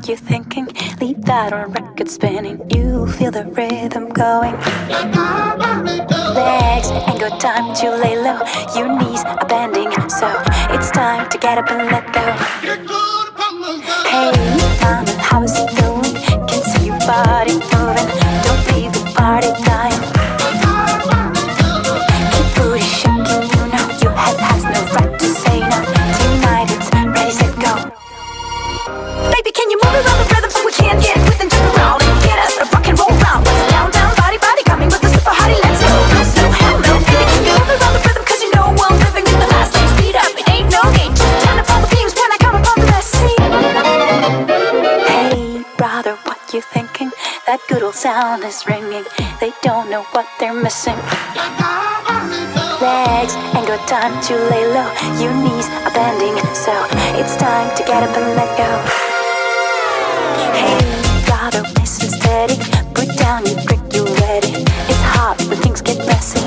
You thinking? Leave that on record spinning. You feel the rhythm going. Legs ain't got time to lay low. Your knees are bending, so it's time to get up and let go. Hey, mama, how's it going? Can see your body moving. Don't leave the party dying. Keep booty shaking, you know your head has no right to say no. Tonight it's ready, set, go. Baby, can you move around the rhythm so we can get with and jump around and get us a rock and roll round? What's the countdown? Body, body coming with the super hottie. Let's go. No slow, hell no. Baby, can you move around the rhythm? Cause you know we're living in the fast lane. Speed up, it ain't no game. Just turn up all the beams when I come upon the best scene. Hey, brother, what you thinking? That good old sound is ringing. They don't know what they're missing. Legs ain't got time to lay low. Your knees are bending, so it's time to get up and let go. Hey, brother, nice and steady. Put down your brick, you're ready. It's hot when things get messy.